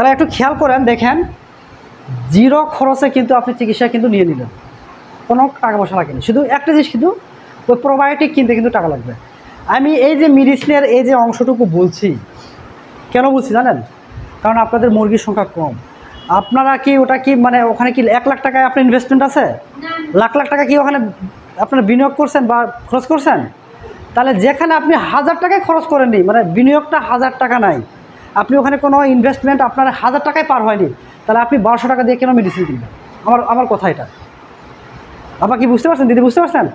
তাহলে একটু খেয়াল করেন, দেখেন জিরো খরচে কিন্তু আপনি চিকিৎসা কিন্তু নিয়ে নিলেন, কোনো টাকা পয়সা লাগেনি। শুধু একটা জিনিস, কিন্তু ওই প্রোবায়োটিক কিনতে কিন্তু টাকা লাগবে। আমি এই যে মেডিসিনের এই যে অংশটুকু বলছি, কেন বলছি জানেন? কারণ আপনাদের মুরগির সংখ্যা কম। আপনারা কি ওটা কি মানে ওখানে কি 1 লাখ টাকায় আপনার ইনভেস্টমেন্ট আছে? লাখ লাখ টাকা কি ওখানে আপনারা বিনিয়োগ করছেন বা খরচ করছেন? তাহলে যেখানে আপনি 1000 টাকায় খরচ করেননি, মানে বিনিয়োগটা 1000 টাকা নাই, আপনি ওখানে কোনো ইনভেস্টমেন্ট আপনার 1000 টাকায় পার হয়নি, তাহলে আপনি 1200 টাকা দিয়ে কেন মেডিসিন কিনবেন? আমার কথা এটা। আপনার কি বুঝতে পারছেন দিদি, বুঝতে পারছেন?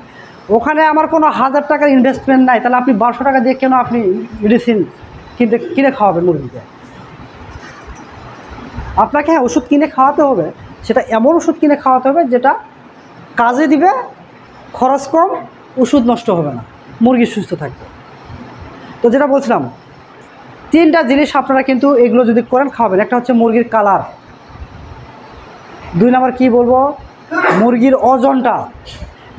ওখানে আমার কোনো 1000 টাকার ইনভেস্টমেন্ট নাই, তাহলে আপনি 1200 টাকা দিয়ে কেন আপনি মেডিসিন কিনে খাওয়াবেন মুরগিকে? আপনাকে হ্যাঁ ওষুধ কিনে খাওয়াতে হবে, সেটা এমন ওষুধ কিনে খাওয়াতে হবে যেটা কাজে দিবে, খরচ কম, ওষুধ নষ্ট হবে না, মুরগি সুস্থ থাকবে। তো যেটা বলছিলাম, 3টা জিনিস আপনারা কিন্তু এগুলো যদি করেন খাওয়াবেন। একটা হচ্ছে মুরগির কালার, 2 নম্বর কী বলবো, মুরগির ওজনটা।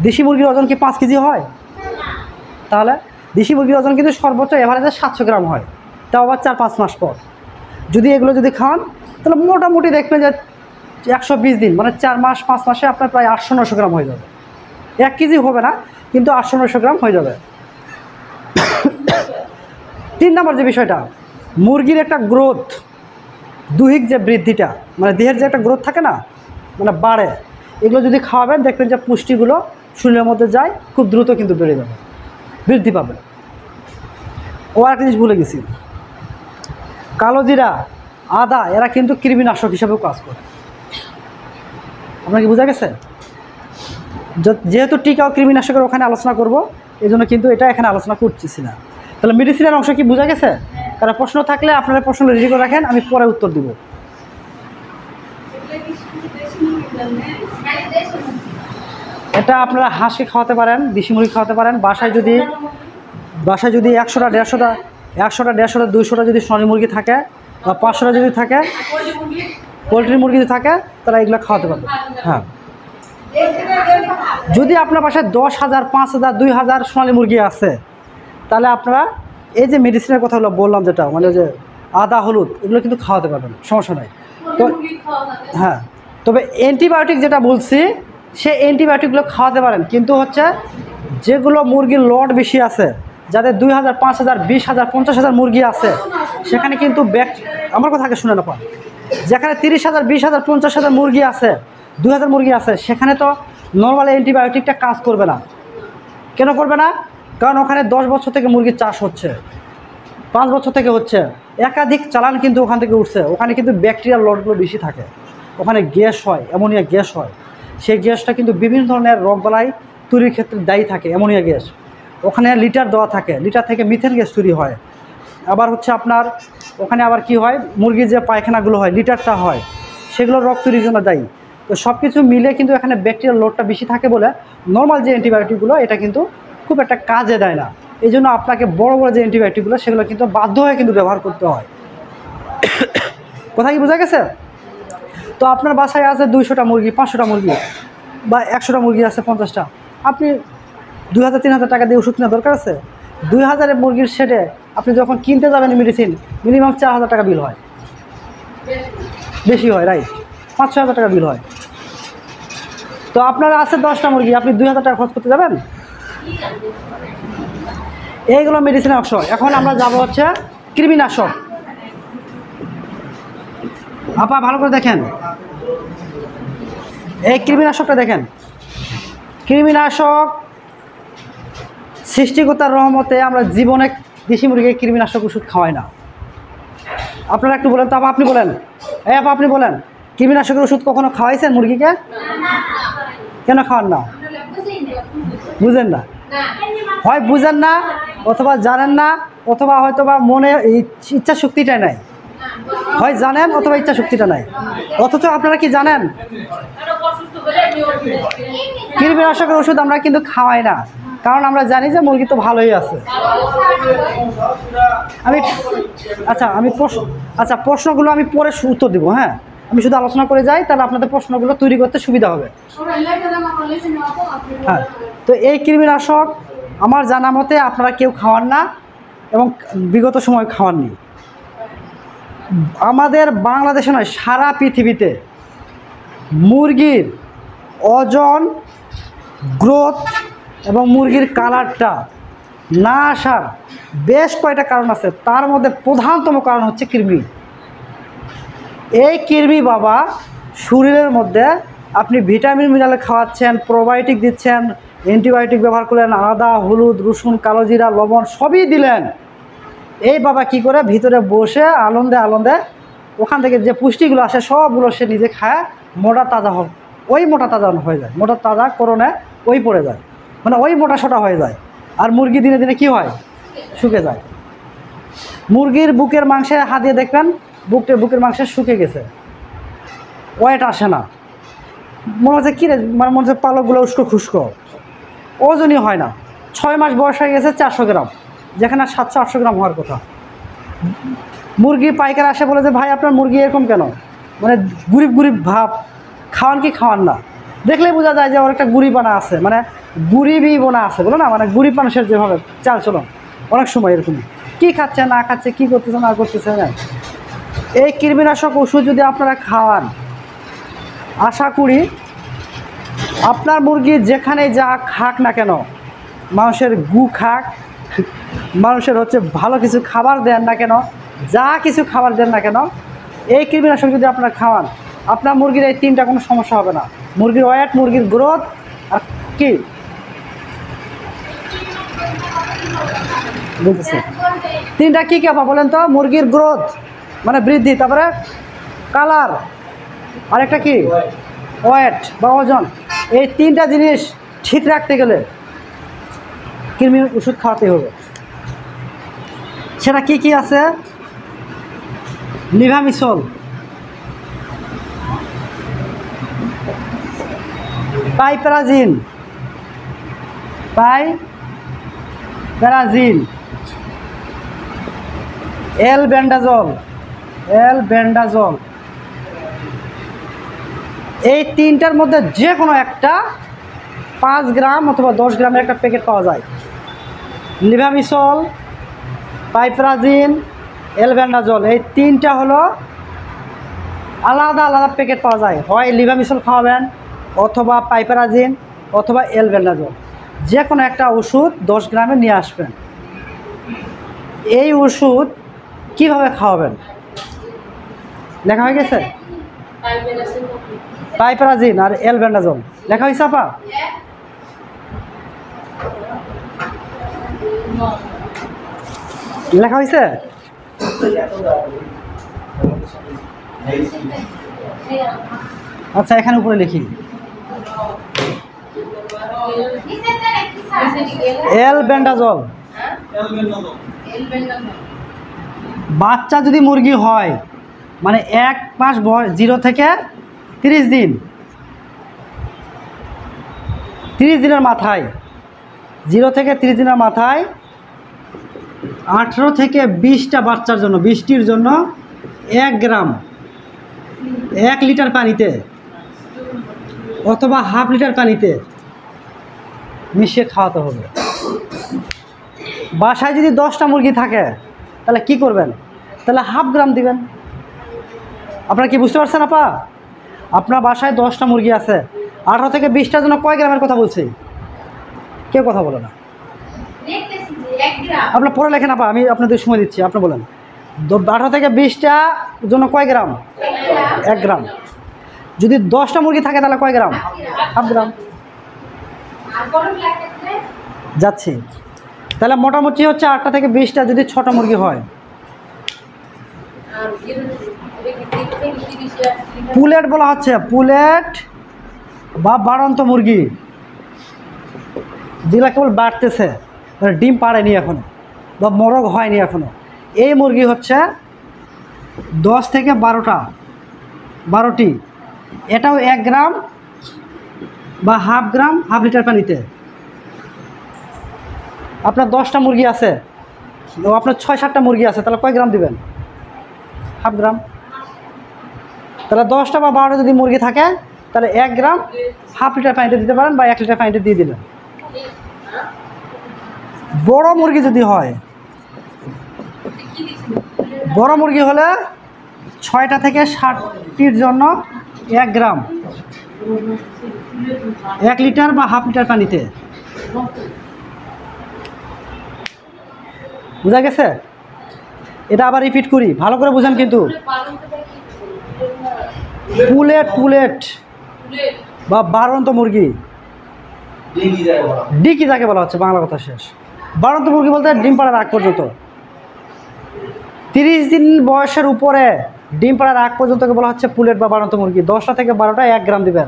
দেশি মুরগির ওজন কি 5 কেজি হয়? তাহলে দেশি মুরগির ওজন কিন্তু সর্বোচ্চ এভারেজে 700 গ্রাম হয়, তাও আবার 4-5 মাস পর। যদি এগুলো যদি খান তাহলে মোটামুটি দেখবেন যে 120 দিন মানে 4 মাস 5 মাসে আপনার প্রায় 800-900 গ্রাম হয়ে যাবে। 1 কেজি হবে না, কিন্তু 800-900 গ্রাম হয়ে যাবে। 3 নম্বর যে বিষয়টা, মুরগির একটা গ্রোথ, দৈহিক যে বৃদ্ধিটা, মানে দেহের যে একটা গ্রোথ থাকে না, মানে বাড়ে, এগুলো যদি খাওয়াবেন দেখবেন যে পুষ্টিগুলো শরীরের মধ্যে যায়, খুব দ্রুত কিন্তু বেড়ে যাবে, বৃদ্ধি পাবে। ও একটা জিনিস ভুলে গেছি, কালো জিরা, আদা, এরা কিন্তু কৃমিনাশক হিসাবেও কাজ করে। আপনার কি বোঝা গেছে? যেহেতু টিকা ও কৃমিনাশকের ওখানে আলোচনা করব, এই জন্য কিন্তু এটা এখানে আলোচনা করতেছি না। তাহলে মেডিসিনের অংশ কি বোঝা গেছে? কারণ প্রশ্ন থাকলে আপনারা প্রশ্ন রেডি করে রাখেন, আমি পরে উত্তর দিব। এটা আপনারা হাঁসকে খাওয়াতে পারেন, দেশি মুরগি খাওয়াতে পারেন। বাসায় যদি 100টা 150টা 200টা যদি সোনালী মুরগি থাকে বা 500টা যদি থাকে পোলট্রি মুরগি যদি থাকে, তারা এগুলো খাওয়াতে পারবে। হ্যাঁ, যদি আপনার বাসায় 10,000 5,000 2,000 সোনালী মুরগি আছে, তাহলে আপনারা এই যে মেডিসিনের কথাগুলো বললাম, যেটা মানে যে আদা হলুদ, এগুলো কিন্তু খাওয়াতে পারবেন, সমস্যা নাই। তো হ্যাঁ, তবে অ্যান্টিবায়োটিক যেটা বলছি, সে অ্যান্টিবায়োটিকগুলো খাওয়াতে পারেন, কিন্তু হচ্ছে যেগুলো মুরগির লট বেশি আছে, যাদের 2,000 5,000 20,000 50,000 মুরগি আছে, সেখানে কিন্তু আমার কথা আগে শুনে না পান, যেখানে 30,000 20,000 50,000 মুরগি আছে, 2,000 মুরগি আছে, সেখানে তো নর্মাল অ্যান্টিবায়োটিকটা কাজ করবে না। কেন করবে না? কারণ ওখানে 10 বছর থেকে মুরগির চাষ হচ্ছে, 5 বছর থেকে হচ্ছে, একাধিক চালান কিন্তু ওখান থেকে উঠছে। ওখানে কিন্তু ব্যাকটেরিয়াল লটগুলো বেশি থাকে, ওখানে গ্যাস হয়, অ্যামোনিয়া গ্যাস হয়। সেই গ্যাসটা কিন্তু বিভিন্ন ধরনের রোগবালাই তৈরির ক্ষেত্রে দায়ী থাকে, অ্যামোনিয়া গ্যাস। ওখানে লিটার দেওয়া থাকে, লিটার থেকে মিথেন গ্যাস তৈরি হয়। আবার হচ্ছে আপনার ওখানে আবার কি হয়, মুরগির যে পায়খানাগুলো হয়, লিটারটা হয়, সেগুলো রোগ তৈরির জন্য দায়ী। তো সব কিছু মিলে কিন্তু এখানে ব্যাকটেরিয়াল লোডটা বেশি থাকে বলে নর্মাল যে অ্যান্টিবায়োটিকগুলো, এটা কিন্তু খুব একটা কাজে দেয় না। এই জন্য আপনাকে বড় বড় যে অ্যান্টিবায়োটিকগুলো, সেগুলো কিন্তু বাধ্য হয়ে কিন্তু ব্যবহার করতে হয়। কথা কি বোঝা গেছে? তো আপনার বাসায় আছে 200টা মুরগি, 500টা মুরগি বা 100টা মুরগি আছে, 50টা, আপনি 2,000-3,000 টাকা দিয়ে ওষুধ কেনার দরকার আছে? 2,000 মুরগির শেডে আপনি যখন কিনতে যাবেন মেডিসিন, মিনিমাম 4,000 টাকা বিল হয়, বেশি হয়, রাইট? 5-6,000 টাকা বিল হয়। তো আপনার আছে 10টা মুরগি, আপনি 2,000 টাকা খরচ করতে যাবেন? এইগুলো মেডিসিনের অংশ। এখন আমরা যাব হচ্ছে কৃমিনাশক। আপা ভালো করে দেখেন, এই কৃমিনাশকটা দেখেন। কৃমিনাশক সৃষ্টিকর্তার রহমতে আমরা জীবনে দেশি মুরগিকে কৃমিনাশক ওষুধ খাওয়াই না। আপনারা একটু বলেন তো আপা, আপনি বলেন, এই আপা আপনি বলেন, কৃমিনাশকের ওষুধ কখনো খাওয়াইছেন মুরগিকে? কেন খাওয়ান না? বুঝেন না, হয় বুঝেন না, অথবা জানেন না, অথবা হয়তো বা মনে ইচ্ছা শক্তিটা নাই। হয় জানেন অথবা ইচ্ছা শক্তিটা নাই। অথচ আপনারা কি জানেন, কৃমিনাশকের ওষুধ আমরা কিন্তু খাওয়াই না, কারণ আমরা জানি যে মুরগি তো ভালোই আছে। প্রশ্নগুলো আমি পরে উত্তর দিব। হ্যাঁ, আমি শুধু আলোচনা করে যাই, তাহলে আপনাদের প্রশ্নগুলো তৈরি করতে সুবিধা হবে। হ্যাঁ, তো এই কৃমিনাশক আমার জানা মতে আপনারা কেউ খাওয়ান না এবং বিগত সময় খাওয়াননি। আমাদের বাংলাদেশে নয়, সারা পৃথিবীতে মুরগির ওজন, গ্রোথ এবং মুরগির কালারটা না আসার বেশ কয়টা কারণ আছে। তার মধ্যে প্রধানতম কারণ হচ্ছে কৃমি। এই কৃমি বাবা শরীরের মধ্যে আপনি ভিটামিন মিনারেল খাওয়াচ্ছেন, প্রোবায়োটিক দিচ্ছেন, অ্যান্টিবায়োটিক ব্যবহার করলেন, আদা, হলুদ, রসুন, কালো জিরা, লবণ সবই দিলেন। এই বাবা কি করে ভিতরে বসে আনন্দে আনন্দে ওখান থেকে যে পুষ্টিগুলো আসে সবগুলো সে নিজে খায়, মোটা তাজা হয়, ওই মোটা তাজা হয়ে যায়, মোটা তাজা করণে ওই পড়ে যায়, মানে ওই মোটা সোটা হয়ে যায়। আর মুরগি দিনে দিনে কি হয়, শুকে যায়। মুরগির বুকের মাংসে হাত দিয়ে দেখবেন বুকের মাংসে শুকে গেছে, ওয়েট আসে না, মনে হচ্ছে কী রে, মানে মনে হচ্ছে পালকগুলো উস্কো খুস্কো, ওজনই হয় না। 6 মাস বয়স হয়ে গেছে 400 গ্রাম, যেখানে 700-800 গ্রাম হওয়ার কথা। মুরগি পাইকার আসে বলে যে ভাই আপনার মুরগি এরকম কেন, মানে গরিব গরিব ভাব, খাওয়ান কি খাওয়ান না, দেখলেই বোঝা যায় যে ওর একটা গরিবানা আছে, মানে গরিবই বোনা আছে বলো না, মানে গরিব মানুষের যেভাবে চাল চলন অনেক সময় এরকম, কী খাচ্ছে না খাচ্ছে, কী করতেছে না করতেছে না। এই কৃমিনাশক ওষুধ যদি আপনারা খাওয়ান, আশা করি আপনার মুরগি যেখানে যা খাক না কেন, মানুষের গু খাক, মানুষের হচ্ছে ভালো কিছু খাবার দেন না কেন, যা কিছু খাবার দেন না কেন, এই কৃমিনাশক যদি আপনারা খাওয়ান, আপনার মুরগির এই 3টা কোনো সমস্যা হবে না। মুরগির ওয়েট, মুরগির গ্রোথ, আর কি বলতেছে 3টা কী কী আপা বলেন তো? মুরগির গ্রোথ মানে বৃদ্ধি, তারপরে কালার, আরেকটা কি ওয়েট বা ওজন। এই 3টা জিনিস ঠিক রাখতে গেলে কৃমি ওষুধ খাওয়াতে হবে। সেটা কি কি আছে? লিভামিসল, পাইপ্রাজিন, এলবেন্ডাজল, এই 3টার মধ্যে যে কোনো একটা 5 গ্রাম অথবা 10 গ্রামের একটা প্যাকেট পাওয়া যায়। লিভামিসল, পাইপ্রাজিন, এলবেন্ডাজল, এই 3টা হলো আলাদা আলাদা প্যাকেট পাওয়া যায়। হয় লিভামিসল খাওয়াবেন, অথবা পাইপ্রাজিন, অথবা এলবেন্ডাজল, যে কোনো একটা ওষুধ 10 গ্রামে নিয়ে আসবেন। এই ওষুধ কিভাবে খাওয়াবেন লেখা হয়ে গেছে, পাইপ্রাজিন আর এলবেন্ডাজল লেখা হয়েছে আপা? লেখা হয়েছে? আচ্ছা, এখানে উপরে লিখি এলবেন্ডাজল। বাচ্চা যদি মুরগি হয়, মানে 1 মাস বয়স, 0 থেকে 30 দিন, 30 দিনের মাথায়, 0 থেকে 30 দিনের মাথায় 18 থেকে 20টা বাচ্চার জন্য, 20টির জন্য 1 গ্রাম 1 লিটার পানিতে অথবা হাফ লিটার পানিতে মিশিয়ে খাওয়াতে হবে। বাসায় যদি 10টা মুরগি থাকে তাহলে কি করবেন? তাহলে হাফ গ্রাম দিবেন। আপনারা কি বুঝতে পারছেন আপা? আপনার বাসায় 10টা মুরগি আছে, 18 থেকে 20টার জন্য কয় গ্রামের কথা বলছি? কেউ কথা বলে না। আপনার পরে লেখেন আপা, আমি আপনাদের সময় দিচ্ছি, আপনি বলেন 18 থেকে 20টা জন্য কয় গ্রাম? 1 গ্রাম। যদি 10টা মুরগি থাকে তাহলে কয় গ্রাম? হাফ গ্রাম। যাচ্ছি, তাহলে মোটামুটি হচ্ছে 8টা থেকে 20টা যদি ছোটো মুরগি হয়। পুলেট বলা হচ্ছে, পুলেট বা বাড়ন্ত মুরগি, যেগুলো কেবল বাড়তেছে, মানে ডিম পাড়েনি এখনো বা মোরগ হয়নি এখনো, এই মুরগি হচ্ছে 10 থেকে 12টি, এটাও 1 গ্রাম বা হাফ গ্রাম, হাফ লিটার পানিতে। আপনার 10টা মুরগি আছে, আপনার 6-7টা মুরগি আছে, তাহলে কয় গ্রাম দিবেন? হাফ গ্রাম। তাহলে 10টা বা 12টা যদি মুরগি থাকে তাহলে 1 গ্রাম হাফ লিটার পানিতে দিতে পারেন বা 1 লিটার পানিতে দিয়ে দিলেন। বড় মুরগি যদি হয়, বড় মুরগি হলে 6টা থেকে 60টির জন্য 1 গ্রাম 1 লিটার বা হাফ লিটার পানিতে। বুঝা গেছে? এটা আবার রিপিট করি, ভালো করে বুঝেন কিন্তু। পুলেট বা বাড়ন্ত মুরগি, ডিকি যাকে বলা হচ্ছে, বাংলা কথা শেষ। বাড়ন্ত মুরগি বলতে ডিম পাড়ার আগ পর্যন্ত, 30 দিন বয়সের উপরে ডিম পাড়ার আগ পর্যন্ত বলা হচ্ছে পুলেট বা বাড়ন্ত মুরগি। 10টা থেকে 12টা 1 গ্রাম দিবেন।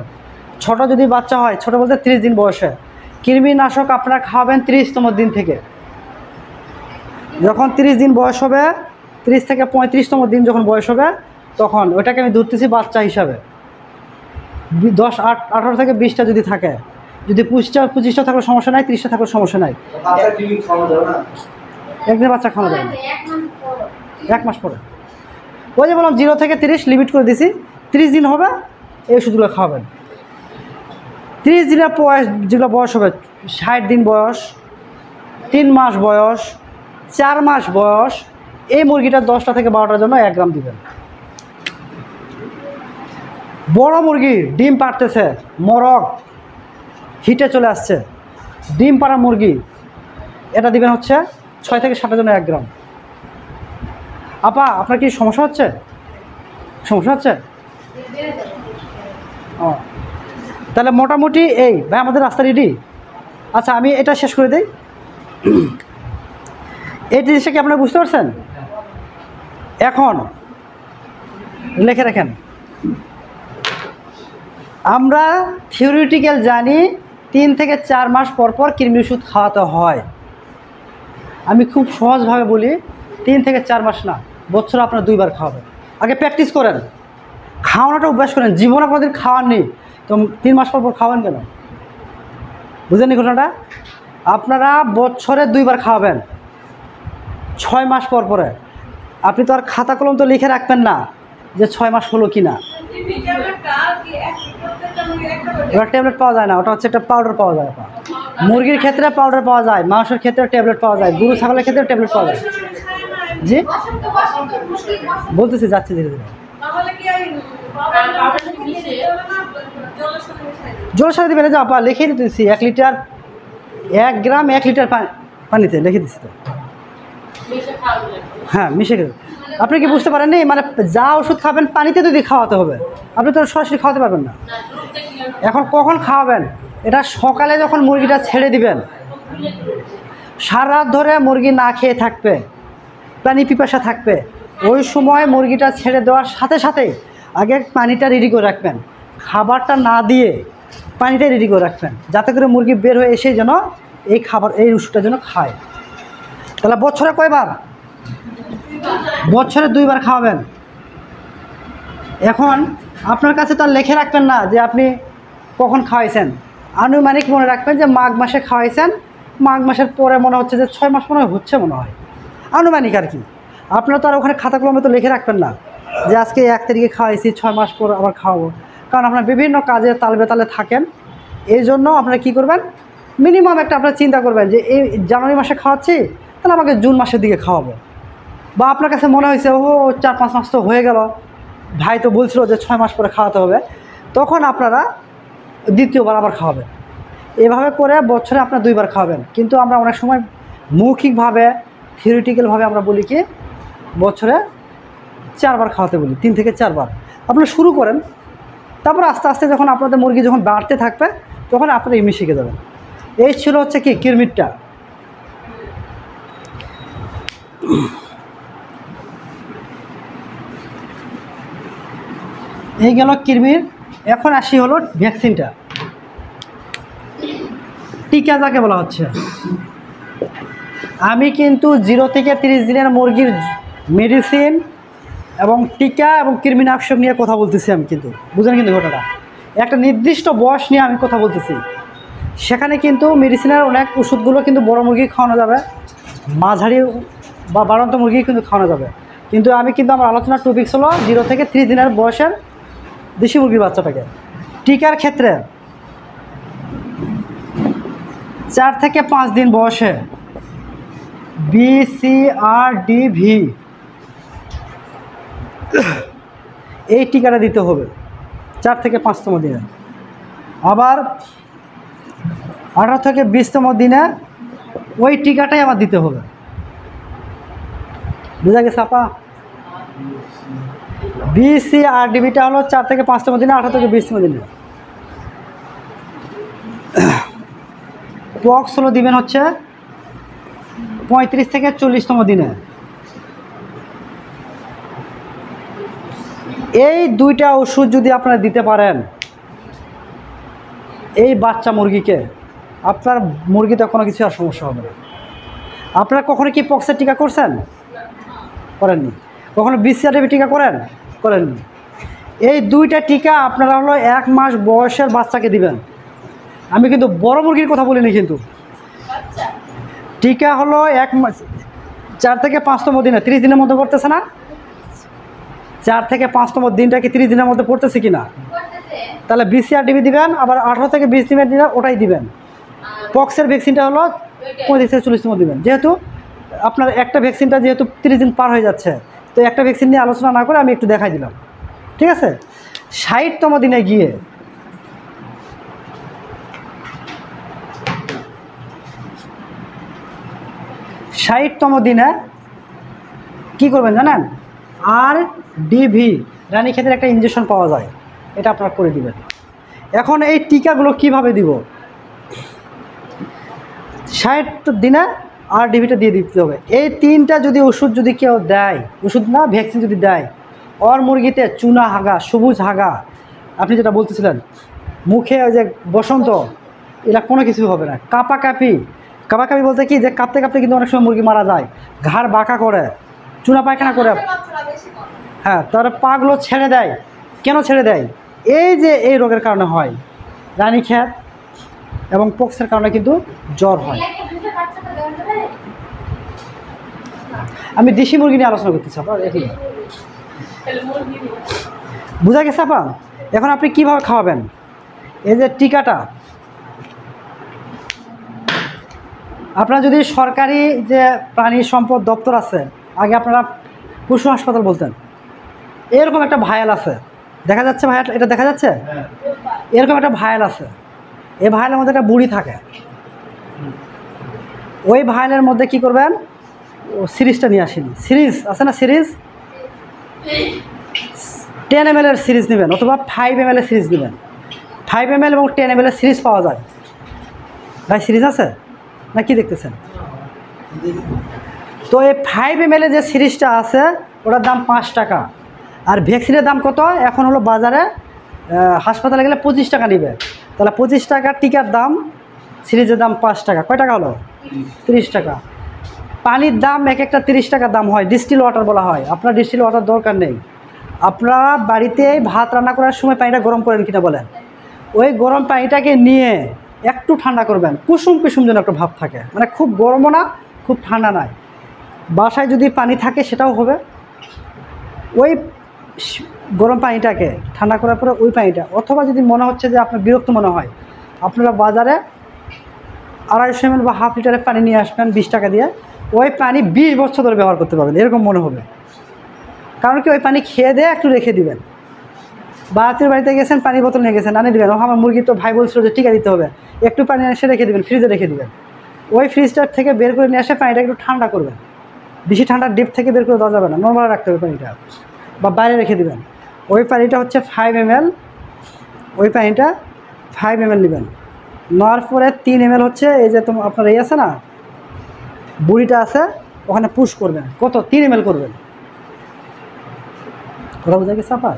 ছোট যদি বাচ্চা হয়, ছোট বলতে 30 দিন বয়সে, কৃমিনাশক আপনারা খাওয়াবেন 30তম দিন থেকে। যখন 30 দিন বয়স হবে, 30 থেকে 35তম দিন যখন বয়স হবে, তখন ওইটাকে আমি ধরতেছি বাচ্চা হিসাবে। 18 থেকে 20টা যদি থাকে, যদি 25টা থাকলে সমস্যা নাই, 30টা থাকলে সমস্যা নাই। একদিন বাচ্চা খাওয়ানো যাবে না, 1 মাস পরে। ওই যে বললাম 0 থেকে 30 লিমিট করে দিছি, 30 দিন হবে এই ওষুধগুলো খাওয়াবেন। 30 দিনের বয়স, যেগুলো বয়স হবে 60 দিন বয়স, 3 মাস বয়স, 4 মাস বয়স, এই মুরগিটা 10টা থেকে 12টার জন্য 1 গ্রাম দিবেন। বড় মুরগি ডিম পাড়তেছে, মরক হিটে চলে আসছে, ডিম পাড়া মুরগি, এটা দিবেন হচ্ছে 6 থেকে 7টার জন্য 1 গ্রাম। আপা আপনার কি সমস্যা হচ্ছে? সমস্যা হচ্ছে? ও, তাহলে মোটামুটি এই ভাই আমাদের রাস্তা রেডি। আচ্ছা আমি এটা শেষ করে দিই। এই জিনিসটা কি আপনারা বুঝতে পারছেন? এখন লিখে রাখেন, আমরা থিওরিটিক্যাল জানি 3 থেকে 4 মাস পর পর কৃমি ওষুধ খাওয়াতে হয়। আমি খুব সহজভাবে বলি, 3 থেকে 4 মাস না, বছরে আপনারা 2 বার খাওয়াবেন। আগে প্র্যাকটিস করেন, খাওয়ানোটা অভ্যাস করেন। জীবনে আপনাদের খাওয়ার নেই তো 3 মাস পর পর খাওয়াবেন কেন? বুঝলেন ঘটনাটা? আপনারা বছরে 2 বার খাওয়াবেন, 6 মাস পর পরে। আপনি তো আর খাতা কলম তো লিখে রাখবেন না যে 6 মাস হলো কি না। এবার ট্যাবলেট পাওয়া যায় না, ওটা হচ্ছে একটা পাউডার পাওয়া যায়। মুরগির ক্ষেত্রে পাউডার পাওয়া যায়, মাংসের ক্ষেত্রে ট্যাবলেট পাওয়া যায়, গরু ছাগলের ক্ষেত্রে ট্যাবলেট পাওয়া যায়। জি বলতেছি, যাচ্ছি ধীরে ধীরে। জলের সাথে দিবেন, যা আপা লিখে দিতেছি, 1 লিটার 1 গ্রাম 1 লিটার পানিতে লিখে দিচ্ছি তো। হ্যাঁ মিশে গেছে। আপনি কি বুঝতে পারেননি? মানে যা ওষুধ খাবেন পানিতে যদি খাওয়াতে হবে, আপনি তো সরাসরি খাওয়াতে পারবেন না। এখন কখন খাওয়াবেন? এটা সকালে যখন মুরগিটা ছেড়ে দিবেন, সারা রাত ধরে মুরগি না খেয়ে থাকবে, পানি পিপাসা থাকবে, ওই সময় মুরগিটা ছেড়ে দেওয়ার সাথে সাথে আগে পানিটা রেডি করে রাখবেন। খাবারটা না দিয়ে পানিটা রেডি করে রাখবেন, যাতে করে মুরগি বের হয়ে এসে যেন এই খাবার, এই ওষুধটা যেন খায়। তাহলে বছরে কয়বার? বছরে 2 বার খাওয়াবেন। এখন আপনার কাছে তো আর লিখে রাখবেন না যে আপনি কখন খাওয়াইছেন, আনুমানিক মনে রাখবেন যে মাঘ মাসে খাওয়াইছেন, মাঘ মাসের পরে মনে হচ্ছে যে 6 মাস মনে মনে হয়, আনুমানিক আর কি। আপনারা তো আর ওখানে খাতা কলমে তো লিখে রাখবেন না যে আজকে 1 তারিখে খাওয়াইছি, 6 মাস পর আবার খাওয়াবো, কারণ আপনার বিভিন্ন কাজে তাল বেতালে থাকেন। এই জন্য আপনারা কী করবেন, মিনিমাম একটা আপনারা চিন্তা করবেন যে এই জানুয়ারি মাসে খাওয়াচ্ছি, তাহলে আমাকে জুন মাসের দিকে খাওয়াবো। বা আপনার কাছে মনে হয়েছে ও 4-5 মাস তো হয়ে গেল, ভাই তো বলছিল যে 6 মাস পরে খাওয়াতে হবে, তখন আপনারা দ্বিতীয়বার আবার খাওয়াবেন। এভাবে করে বছরে আপনার 2 বার খাওয়াবেন। কিন্তু আমরা অনেক সময় মৌখিকভাবে, থিওরিটিক্যালভাবে আমরা বলি কি বছরে 4 বার খাওয়াতে বলি, 3 থেকে 4 বার। আপনারা শুরু করেন, তারপর আস্তে আস্তে যখন আপনাদের মুরগি যখন বাড়তে থাকবে, তখন আপনারা এমনি শিখে যাবেন। এই ছিল হচ্ছে কি কৃমিরটা। এই গেল কৃমির। এখন আসি হলো ভ্যাকসিনটা, টিকা যাকে বলা হচ্ছে। আমি কিন্তু 0 থেকে 30 দিনের মুরগির মেডিসিন এবং টিকা এবং কৃমিনাশক নিয়ে কথা বলতেছি আমি, কিন্তু বুঝলেন কিন্তু ঘটনাটা, একটা নির্দিষ্ট বয়স নিয়ে আমি কথা বলতেছি। সেখানে কিন্তু মেডিসিনের অনেক ওষুধগুলো কিন্তু বড় মুরগি খাওয়ানো যাবে, মাঝারি বা বাড়ন্ত মুরগি কিন্তু খাওয়ানো যাবে। কিন্তু আমি কিন্তু আমার আলোচনার টপিকস হলো 0 থেকে 30 দিনের বয়সের দেশি মুরগির বাচ্চাটাকে। টিকার ক্ষেত্রে 4 থেকে 5 দিন বয়সে BCRDV এই টিকাটা দিতে হবে 4 থেকে 5তম দিনে। আবার 18 থেকে 20তম দিনে ওই টিকাটাই আবার দিতে হবে। বুঝা গেছে আপা? BCRDBটা হলো 4 থেকে 5তম দিনে, 18 থেকে 20তম দিনে। পক্স হলো দিবেন হচ্ছে 35 থেকে 40তম দিনে। এই দুইটা ওষুধ যদি আপনারা দিতে পারেন এই বাচ্চা মুরগিকে, আপনার মুরগিতে কোনো কিছু আর সমস্যা হবে না। আপনারা কখনো কি পক্সের টিকা করছেন? করেননি। কখনো BCRDB টিকা করেননি। এই দুইটা টিকা আপনারা হলো 1 মাস বয়সের বাচ্চাকে দিবেন। আমি কিন্তু বড় মুরগির কথা বলিনি কিন্তু। টিকা হলো 1 মাস, 4 থেকে 5তম দিনে, 30 দিনের মধ্যে পড়তেছে না? 4 থেকে 5তম দিনটা কি 30 দিনের মধ্যে পড়তেছে কিনা? তাহলে BCRDB দিবেন, আবার 18 থেকে 20 দিনের দিনে ওটাই দিবেন। পক্সের ভ্যাকসিনটা হলো 35 থেকে 40তম দিবেন। যেহেতু আপনার একটা ভ্যাকসিনটা যেহেতু 30 দিন পার হয়ে যাচ্ছে, তো একটা ভ্যাকসিন নিয়ে আলোচনা না করে আমি একটু দেখাই দিলাম, ঠিক আছে? 60তম দিনে গিয়ে কি করবেন জানেন? RDV রানীক্ষেতের একটা ইনজেকশন পাওয়া যায়, এটা আপনারা করে দিবেন। এখন এই টিকাগুলো কিভাবে দিব? 60 দিনে RDVটা দিয়ে দিতে হবে। এই 3টা যদি ওষুধ যদি কেউ দেয়, ওষুধ না ভ্যাকসিন যদি দেয়, ওর মুরগিতে চুনা হাগা, সবুজ হাগা, আপনি যেটা বলতেছিলেন মুখে ওই যে বসন্ত, এরা কোনো কিছু হবে না। কাঁপাকাঁপি বলতে কি, যে কাঁপতে কাঁপতে কিন্তু অনেক সময় মুরগি মারা যায়, ঘাড় বাঁকা করে, চুনা পায়খানা করে, হ্যাঁ, তার পাগুলো ছেড়ে দেয়। কেন ছেড়ে দেয়? এই যে এই রোগের কারণে হয়, রানীক্ষেত এবং পক্সের কারণে কিন্তু জ্বর হয়। আমি দেশি মুরগি নিয়ে আলোচনা করতেছি আপা, দেখি বুঝা গেছে আপা? এখন আপনি কিভাবে খাওয়াবেন? এই যে টিকাটা আপনারা যদি সরকারি যে প্রাণী সম্পদ দপ্তর আছে, আগে আপনারা পশু হাসপাতাল বলতেন, এরকম একটা ভায়াল আছে, দেখা যাচ্ছে ভাইয়া, এটা দেখা যাচ্ছে, এরকম একটা ভায়াল আছে। এই ভায়ালের মধ্যে একটা বুড়ি থাকে। ওই ভায়ালের মধ্যে কি করবেন? সিরিজটা নিয়ে আসেনি, সিরিজ আছে না, সিরিজ 10 ml এর সিরিজ নেবেন, অথবা 5 ml এর সিরিজ নেবেন। 5 ml এবং 10 ml এর সিরিজ পাওয়া যায়। ভাই সিরিজ আছে না, কি দেখতেছেন? তো এই 5 ml এর যে সিরিজটা আছে ওটার দাম 5 টাকা। আর ভ্যাকসিনের দাম কত? এখন হলো বাজারে হাসপাতালে গেলে 25 টাকা নেবে। তাহলে 25 টাকার টিকার দাম, সিরিজের দাম 5 টাকা। কয় টাকা হলো? 30 টাকা। পানির দাম এক একটা 30 টাকা দাম হয়, ডিস্টিল ওয়াটার বলা হয়। আপনার ডিস্টিল ওয়াটার দরকার নেই। আপনারা বাড়িতে ভাত রান্না করার সময় পানিটা গরম করেন কিনা বলেন? ওই গরম পানিটাকে নিয়ে একটু ঠান্ডা করবেন, কুসুম কুসুম যেন একটা ভাব থাকে, মানে খুব গরমও না খুব ঠান্ডা নয়। বাসায় যদি পানি থাকে সেটাও হবে। ওই গরম পানিটাকে ঠান্ডা করার পরে ওই পানিটা, অথবা যদি মনে হচ্ছে যে আপনার বিরক্ত মনে হয়, আপনারা বাজারে 250 ml বা হাফ লিটারের পানি নিয়ে আসবেন 20 টাকা দিয়ে। ওই পানি 20 বছর ধরে ব্যবহার করতে পারবেন, এরকম মনে হবে। কারণ কি, ওই পানি খেয়ে দিয়ে একটু রেখে দিবেন, বা আত্মীয় বাড়িতে গেছেন, পানির বোতল নিয়ে গেছেন, আনিয়ে দেবেন। আমার মুরগি তো ভাই বলছিল যে টিকা দিতে হবে, একটু পানি এসে রেখে দেবেন, ফ্রিজে রেখে দেবেন। ওই ফ্রিজটার থেকে বের করে নিয়ে এসে পানিটা একটু ঠান্ডা করবেন। বেশি ঠান্ডা ডিপ থেকে বের করে দেওয়া যাবে না, নর্মাল রাখতে হবে পানিটা, বা বাইরে রেখে দেবেন। ওই পানিটা হচ্ছে 5 ml, ওই পানিটা 5 ml নেবেন। নেওয়ার পরে 3 ml হচ্ছে এই যে আপনার এই আছে না, বুড়িটা আছে, ওখানে পুশ করবেন। কত? 3 ml করবেন। কথা বোঝা গেছে আপা?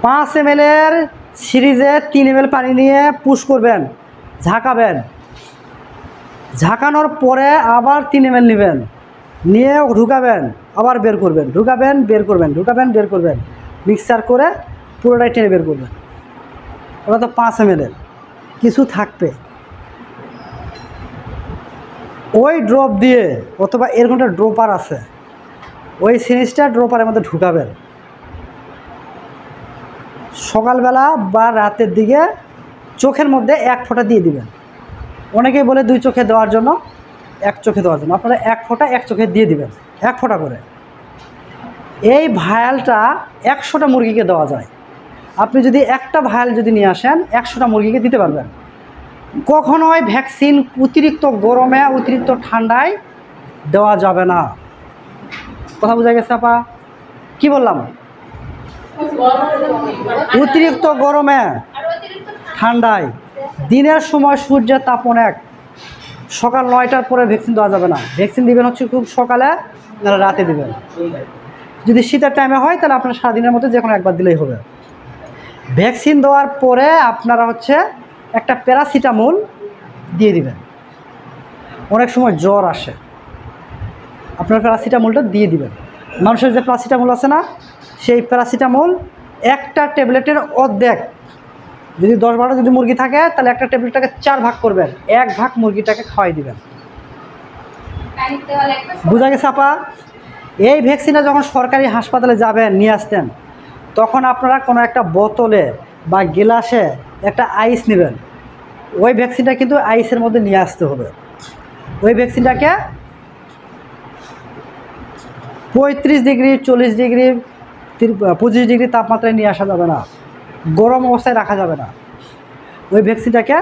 5 ml এর সিরিজে 3 ml পানি নিয়ে পুশ করবেন, ঝাঁকাবেন। ঝাঁকানোর পরে আবার 3 ml নেবেন, নিয়ে ঢুকাবেন, আবার বের করবেন, ঢুকাবেন বের করবেন, ঢুকাবেন বের করবেন, মিক্সার করে পুরোটাই টেনে বের করবেন। ওটা তো 5 ml এর, কিছু থাকবে। ওই ড্রপ দিয়ে, অথবা এরকম একটা ড্রপার আছে, ওই সিরিজটা ড্রপারের মধ্যে ঢুকাবেন। সকালবেলা বা রাতের দিকে চোখের মধ্যে 1 ফোঁটা দিয়ে দিবেন। অনেকেই বলে 2 চোখে দেওয়ার জন্য, 1 চোখে দেওয়ার জন্য। আপনারা 1 ফোঁটা 1 চোখে দিয়ে দিবেন, 1 ফোঁটা করে। এই ভায়ালটা 100টা মুরগিকে দেওয়া যায়। আপনি যদি একটা ভায়াল যদি নিয়ে আসেন 100টা মুরগিকে দিতে পারবেন। কখনোই ভ্যাকসিন অতিরিক্ত গরমে অতিরিক্ত ঠান্ডায় দেওয়া যাবে না। কথা বোঝা গেছে আপা? কি বললাম? অতিরিক্ত গরমে ঠান্ডায়, দিনের সময় সূর্যের তাপ অনেক, সকাল 9টার পরে ভ্যাকসিন দেওয়া যাবে না। ভ্যাকসিন দিবেন হচ্ছে খুব সকালে, নাহলে রাতে দিবেন। যদি শীতের টাইমে হয় তাহলে আপনার সারাদিনের মধ্যে যে কোনো একবার দিলেই হবে। ভ্যাকসিন দেওয়ার পরে আপনারা হচ্ছে একটা প্যারাসিটামল দিয়ে দিবেন। অনেক সময় জ্বর আসে, আপনার প্যারাসিটামলটা দিয়ে দিবেন। মানুষের যে প্যারাসিটামল আছে না, সেই প্যারাসিটামল একটা ট্যাবলেটের অর্ধেক, যদি 10-12টা যদি মুরগি থাকে তাহলে একটা ট্যাবলেটটাকে 4 ভাগ করবেন, 1 ভাগ মুরগিটাকে খাওয়াই দিবেন। বোঝা গেছে আপা? এই ভ্যাকসিনটা যখন সরকারি হাসপাতালে যাবেন নিয়ে আসতেন, তখন আপনারা কোনো একটা বোতলে বা গ্লাসে একটা আইস নেবেন। ওই ভ্যাকসিনটা কিন্তু আইসের মধ্যে নিয়ে আসতে হবে। ওই ভ্যাকসিনটাকে 35 ডিগ্রি, 40 ডিগ্রি, 25 ডিগ্রি তাপমাত্রায় নিয়ে আসা যাবে না, গরম অবস্থায় রাখা যাবে না। ওই ভ্যাকসিনটাকে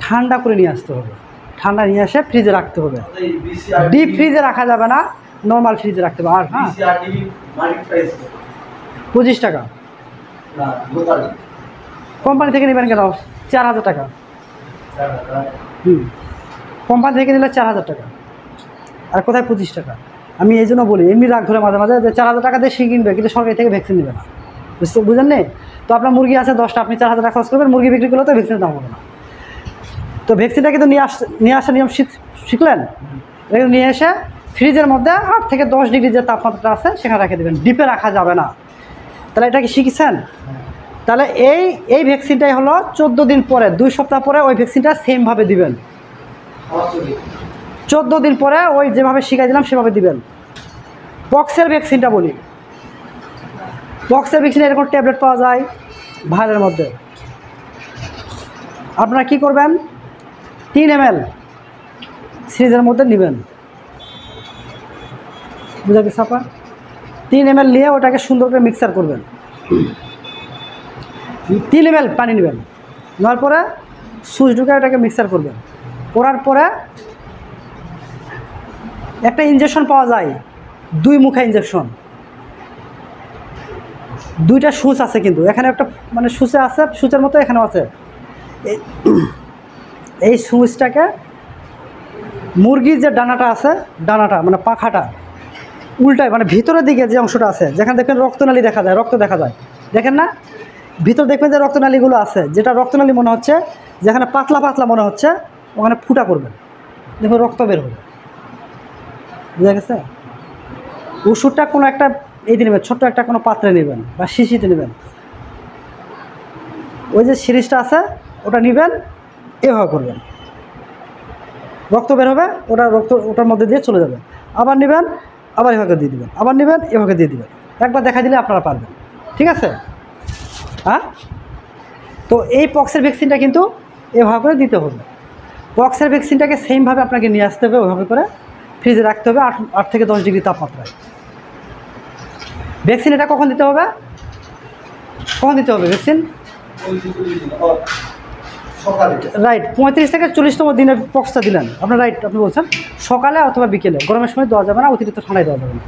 ঠান্ডা করে নিয়ে আসতে হবে। ঠান্ডা নিয়ে এসে ফ্রিজে রাখতে হবে। ডিপ ফ্রিজে রাখা যাবে না, নর্মাল ফ্রিজে রাখতে হবে। আর হ্যাঁ, 25 টাকা। কোম্পানি থেকে নেবেন কেন? 4000 টাকা। কোম্পানি থেকে নিলে 4000 টাকা। আর কোথায় 25 টাকা? আমি এই জন্য বলি, এমনি রাগ ধরে মাঝে মাঝে যে 4000 টাকা দিয়ে সে কিনবে, কিন্তু সরকারি থেকে ভ্যাকসিন নেবে না। বুঝেন নি? তো আপনার মুরগি আছে 10টা, আপনি 4000 টাকা খরচ করবেন, মুরগি বিক্রি করলে তো ভ্যাকসিনের দাম হবে না। তো ভ্যাকসিনটা কিন্তু নিয়ে আসা নিয়ম শিখলেন। নিয়ে এসে ফ্রিজের মধ্যে 8 থেকে 10 ডিগ্রি যে তাপমাত্রা আছে সেখানে রেখে দেবেন, ডিপে রাখা যাবে না। তাহলে এটা কি শিখেছেন? তাহলে এই ভ্যাকসিনটাই হলো 14 দিন পরে, 2 সপ্তাহ পরে ওই ভ্যাকসিনটা সেমভাবে দিবেন। 14 দিন পরে ওই যেভাবে শিখাই দিলাম সেভাবে দিবেন। পক্সের ভ্যাকসিনটা বলি, পক্সের ভ্যাকসিন এরকম ট্যাবলেট পাওয়া যায় ভাইলের মধ্যে। আপনারা কি করবেন? 3 ml সিরিজের মধ্যে নেবেন। বুঝা গেছে আপা? 3 ml নিয়ে ওটাকে সুন্দর করে মিক্সার করবেন। 3 ml পানি নেবেন, নেওয়ার পরে সুইচ ঢুকে ওটাকে মিক্সার করবেন। করার পরে একটা ইঞ্জেকশন পাওয়া যায়, 2 মুখা ইঞ্জেকশন। 2টা সুচ আছে, কিন্তু এখানে একটা মানে সুচে আছে, সুচের মতো এখানেও আছে। এই সুচটাকে মুরগির যে ডানাটা আছে, ডানাটা মানে পাখাটা উল্টায়, মানে ভিতরের দিকে যে অংশটা আছে, যেখানে দেখবেন রক্তনালী দেখা যায়, রক্ত দেখা যায়, দেখেন না? ভিতর দেখবেন যে রক্তনালীগুলো আছে, যেটা রক্তনালী মনে হচ্ছে, যেখানে পাতলা পাতলা মনে হচ্ছে, ওখানে ফুটা করবেন, দেখবেন রক্ত বের হবে। বুঝা গেছে? ওষুধটা কোনো একটা এই দিয়ে নেবেন, ছোট্ট একটা কোনো পাত্রে নেবেন বা শিশিতে নেবেন। ওই যে সিরিজটা আছে ওটা নেবেন, এভাবে করবেন, রক্ত বের হবে, ওটার মধ্যে দিয়ে চলে যাবে। আবার নেবেন, আবার এভাবে দিয়ে দেবেন, আবার নেবেন, এভাবে দিয়ে দেবেন। একবার দেখা দিলে আপনারা পারবেন। ঠিক আছে? হ্যাঁ, তো এই পক্সের ভ্যাকসিনটা কিন্তু এভাবে করে দিতে হবে। পক্সের ভ্যাকসিনটাকে সেমভাবে আপনাকে নিয়ে আসতে হবে, ওইভাবে করে ফ্রিজে রাখতে হবে 8 থেকে 10 ডিগ্রি তাপমাত্রায়। ভ্যাকসিন এটা কখন দিতে হবে? কখন দিতে হবে ভ্যাকসিন? রাইট, 35 থেকে 40তম দিনের পক্সটা দিলেন আপনার, রাইট আপনি বলছেন। সকালে অথবা বিকেলে, গরমের সময় দেওয়া যাবে না, অতিরিক্ত ঠান্ডায় দেওয়া যাবে না।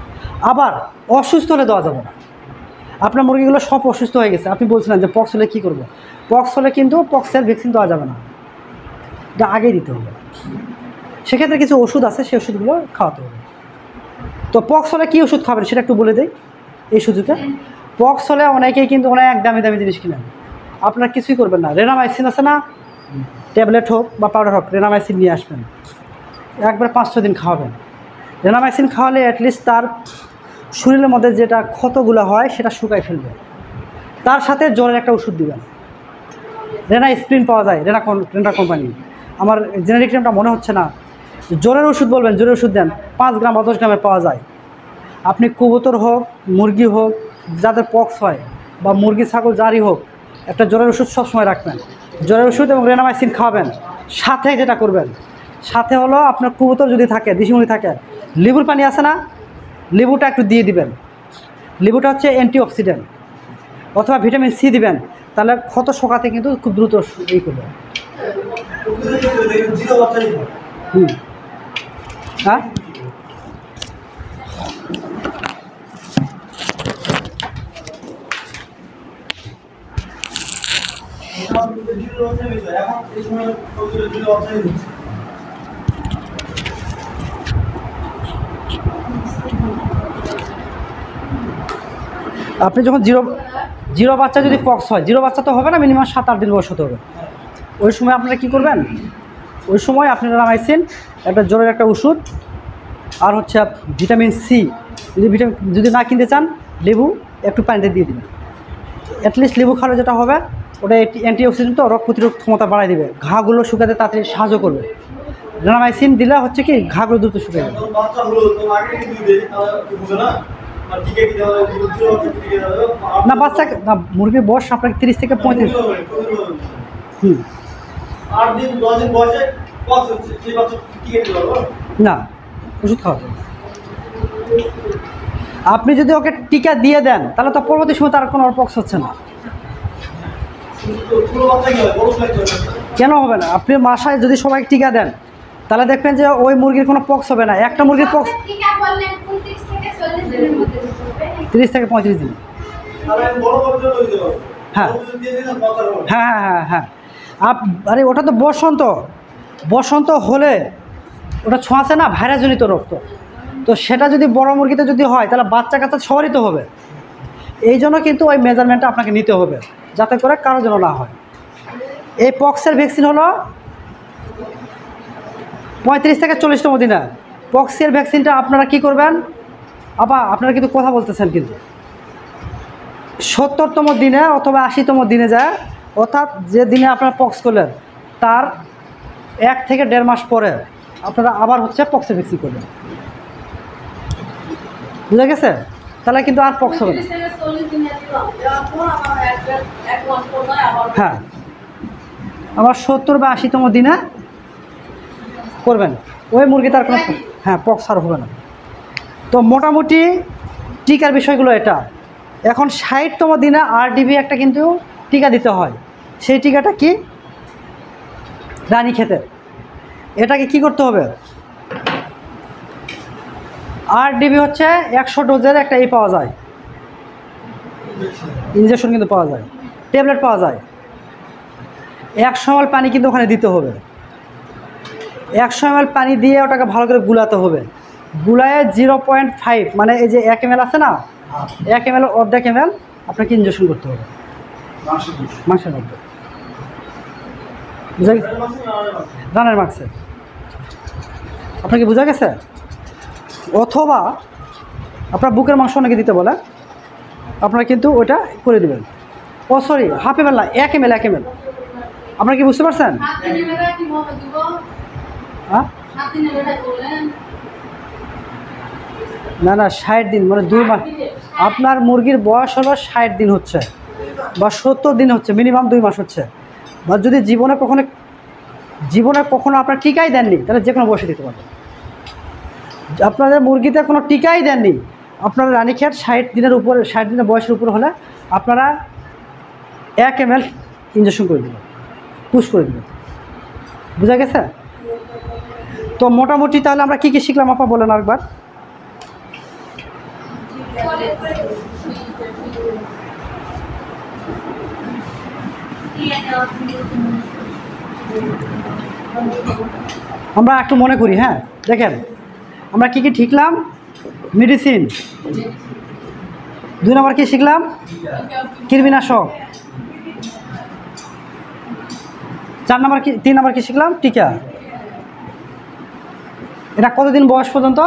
আবার অসুস্থ হলে দেওয়া যাবে না। আপনার মুরগিগুলো সব অসুস্থ হয়ে গেছে, আপনি বলছিলেন যে পক্স হলে কী করবো? পক্স হলে কিন্তু পক্সের ভ্যাকসিন দেওয়া যাবে না, এটা আগেই দিতে হবে। সেক্ষেত্রে কিছু ওষুধ আছে, সেই ওষুধগুলো খাওয়াতে হবে। তো পক্স হলে কী ওষুধ খাবেন সেটা একটু বলে দেই এই সুযোগে। পক্স হলে অনেকেই কিন্তু অনেক দামি দামি জিনিস কিনেন, আপনারা কিছুই করবেন না। রেনামাইসিন আছে না, ট্যাবলেট হোক বা পাউডার হোক, রেনামাইসিন নিয়ে আসবেন, একবার 5-6 দিন খাওয়াবেন। রেনামাইসিন খাওয়ালে অ্যাটলিস্ট তার শরীরের মধ্যে যেটা ক্ষতগুলো হয় সেটা শুকাই ফেলবে। তার সাথে জ্বরের একটা ওষুধ দিবেন, রেনা স্প্রিন পাওয়া যায়, রেনা কোম্পানি। আমার জেনারিক নেমটা মনে হচ্ছে না। জ্বরের ওষুধ বলবেন, জ্বরের ওষুধ দেন, 5 গ্রাম বা 10 গ্রামের পাওয়া যায়। আপনি কবুতর হোক, মুরগি হোক, যাদের পক্স হয়, বা মুরগি ছাগল যারই হোক, একটা জ্বরের ওষুধ সবসময় রাখবেন। জ্বরের ওষুধ এবং রেনামাইসিন খাওয়াবেন। সাথে যেটা করবেন, সাথে হলো আপনার কবুতর যদি থাকে, দেশি মুরগি থাকে, লেবুর পানি আছে না, লেবুটা একটু দিয়ে দিবেন। লেবুটা হচ্ছে অ্যান্টিঅক্সিডেন্ট, অথবা ভিটামিন সি দিবেন, তাহলে ক্ষত শোকাতে কিন্তু খুব দ্রুত এই করবে। হ্যাঁ, আপনি যখন জিরো বাচ্চা যদি পক্স হয়, জিরো বাচ্চা তো হবে না, মিনিমাম 7-8 দিন বয়স হতে হবে। ওই সময় আপনারা কী করবেন, ওই সময় আপনারা নামাইছেন একটা জ্বরের একটা ওষুধ, আর হচ্ছে ভিটামিন সি যদি না কিনতে চান, লেবু একটু পানিতে দিয়ে দেবেন। অ্যাটলিস্ট লেবু খাওয়ালে যেটা হবে, ওটা অ্যান্টিঅক্সিডেন্ট, তো রোগ প্রতিরোধ ক্ষমতা বাড়ায় দেবে, ঘাগুলো শুকাতে তাড়াতাড়ি সাহায্য করবে। রেনামাইসিন দিলে হচ্ছে কি ঘাগুলো দ্রুত শুকিয়ে যাবে। না, বাচ্চা না, মুরগির বয়স আপনাকে 30 থেকে 35। না, ওষুধ খাওয়াতে হবে। আপনি যদি ওকে টিকা দিয়ে দেন, তাহলে তো পরবর্তী সময় তার কোনো পক্স হচ্ছে না। কেন হবে না? আপনি বাসায় যদি সবাই টিকা দেন, তাহলে দেখবেন যে ওই মুরগির কোনো পক্স হবে না। একটা মুরগির পক্স 30 থেকে 35 দিন। হ্যাঁ হ্যাঁ হ্যাঁ হ্যাঁ হ্যাঁ। আরে ওটা তো বসন্ত হলে ওটা ছোঁয়াছে না, ভাইরাসজনিত রোগ। তো সেটা যদি বড় মুরগিতে যদি হয়, তাহলে বাচ্চা কাচ্চা সবারই তো হবে। এই জন্য কিন্তু ওই মেজারমেন্টটা আপনাকে নিতে হবে, যাতে করে কারো যেন না হয়। এই পক্সের ভ্যাকসিন হলো 35 থেকে 40তম দিনে। পক্সের ভ্যাকসিনটা আপনারা কি করবেন, আপনারা কিন্তু কথা বলতেছেন, কিন্তু 70তম দিনে অথবা 80তম দিনে যায়, অর্থাৎ যে দিনে আপনারা পক্স করলেন তার 1 থেকে 1.5 মাস পরে আপনারা আবার হচ্ছে পক্সের ভ্যাকসিন করবেন। বুঝা গেছে? তাহলে কিন্তু আর পক্স হবে না। হ্যাঁ, আবার 70 বা 80তম দিনে করবেন, ওই মুরগি তার কোনো পক্স আর হবে না। তো মোটামুটি টিকার বিষয়গুলো এটা। এখন 60তম দিনে RDB একটা কিন্তু টিকা দিতে হয়। সেই টিকাটা কি? রানীক্ষেতের। এটাকে কি করতে হবে? RDB হচ্ছে 100 ডোজের একটা পাওয়া যায়, ইঞ্জেকশন কিন্তু পাওয়া যায়, ট্যাবলেট পাওয়া যায়। 100 ml পানি কিন্তু ওখানে দিতে হবে। 100 ml পানি দিয়ে ওটাকে ভালো করে গুলাতে হবে। গুলায় 0.5, মানে এই যে 1 ml আছে না, 1 ml অর্ধেক ml আপনাকে ইঞ্জেকশন করতে হবে মাংসের মধ্যে। বুঝা গেছে? রানের মাংসে। আপনাকে বোঝা গেছে? অথবা আপনার বুকের মাংস অনেকে দিতে বলে, আপনারা কিন্তু ওটা করে দেবেন। ও সরি, হাফ ml না, 1 ml। আপনারা কি বুঝতে পারছেন? হ্যাঁ, না 60 দিন, মানে 2 মাস। আপনার মুরগির বয়স হলো 60 দিন হচ্ছে, বা 70 দিন হচ্ছে, মিনিমাম 2 মাস হচ্ছে। বা যদি জীবনে কখনো আপনার টিকাই দেননি, তাহলে যে কোনো বয়সে দিতে পারবেন। আপনাদের মুরগিতে কোনো টিকাই দেননি, আপনারা রানীক্ষেত 60 দিনের উপরে, 60 দিনের বয়সের উপরে হলে আপনারা 1 ml ইঞ্জেকশন করে দেবেন, পুশ করে দেবেন। বুঝা গেছে? তো মোটামুটি তাহলে আমরা কী কী শিখলাম আপা বলেন আরেকবার। আমরা একটু মনে করি। হ্যাঁ, দেখেন আমরা কী কী শিখলাম। মেডিসিন 2 নম্বর কী শিখলাম? কৃমিনাশক। 3 নম্বর কী শিখলাম? টিকা। এটা কতদিন বয়স পর্যন্ত?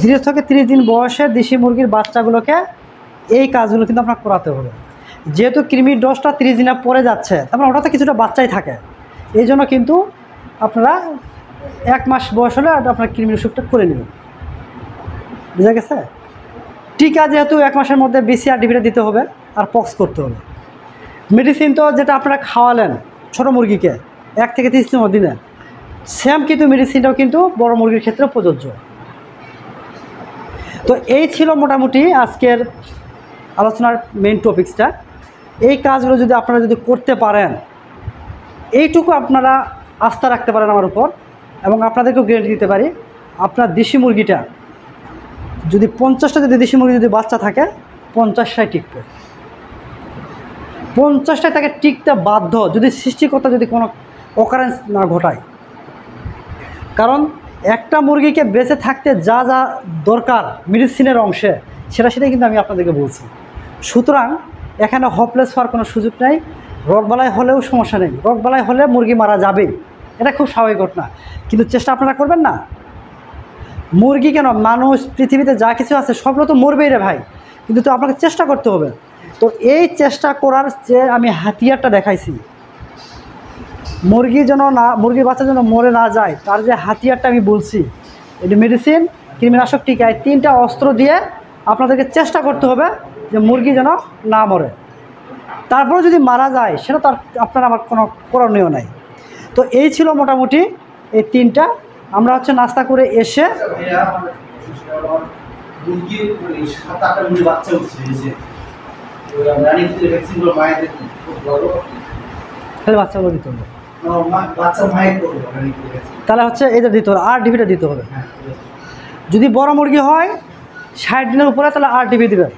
30 থেকে 30 দিন বয়সের দেশি মুরগির বাচ্চাগুলোকে এই কাজগুলো কিন্তু আপনার করাতে হবে। যেহেতু কৃমির ডোজটা 30 দিনের পরে যাচ্ছে, তারপরে ওটাতে কিছুটা বাচ্চাই থাকে, এই জন্য কিন্তু আপনারা 1 মাস বয়স হলে আপনার কৃমির ওষুধটা করে নেবেন। বুঝা গেছে? টিকা যেহেতু 1 মাসের মধ্যে BCR-DBটা দিতে হবে, আর পক্স করতে হবে। মেডিসিন তো যেটা আপনারা খাওয়ালেন ছোটো মুরগিকে 1 থেকে 30তম দিনে, সেম কিন্তু মেডিসিনটাও কিন্তু বড় মুরগির ক্ষেত্রে প্রযোজ্য। তো এই ছিল মোটামুটি আজকের আলোচনার মেইন টপিক্সটা। এই কাজগুলো যদি আপনারা যদি করতে পারেন, এইটুকু আপনারা আস্থা রাখতে পারেন আমার উপর, এবং আপনাদেরকেও গ্যারান্টি দিতে পারি আপনার দেশি মুরগিটা যদি 50টা যদি দেশি মুরগি যদি বাচ্চা থাকে 50টাই টিকবে, 50টায় তাকে টিকতে বাধ্য যদি সৃষ্টিকর্তা যদি কোনো অকারেন্স না ঘটায়। কারণ একটা মুরগিকে বেঁচে থাকতে যা যা দরকার মেডিসিনের অংশে সেটাই কিন্তু আমি আপনাদেরকে বলছি। সুতরাং এখানে হপলেস হওয়ার কোনো সুযোগ নেই। রোগবালাই হলেও সমস্যা নেই, রোগবালাই হলে মুরগি মারা যাবে, এটা খুব স্বাভাবিক ঘটনা। কিন্তু চেষ্টা আপনারা করবেন না। মুরগি কেন, মানুষ পৃথিবীতে যা কিছু আছে সবগুলো তো মরবেই রে ভাই, কিন্তু তো আপনাকে চেষ্টা করতে হবে। তো এই চেষ্টা করার যে আমি হাতিয়ারটা দেখাইছি, মুরগির মুরগির বাচ্চা যেন মরে না যায় তার যে হাতিয়ারটা আমি বলছি, এটি মেডিসিন, কৃমিনাশক, টিকা, এই 3টা অস্ত্র দিয়ে আপনাদেরকে চেষ্টা করতে হবে যে মুরগি যেন না মরে। তারপরে যদি মারা যায় সেটা তার আপনার আমার কোনো করণীয় নাই। তো এই ছিল মোটামুটি এই 3টা। আমরা হচ্ছে নাস্তা করে এসে খালি বাচ্চাগুলো দিতে হবে, তাহলে হচ্ছে এটা দিতে হবে, RDPটা দিতে হবে। যদি বড় মুরগি হয় 60 দিনের উপরে তাহলে RDP দিবেন।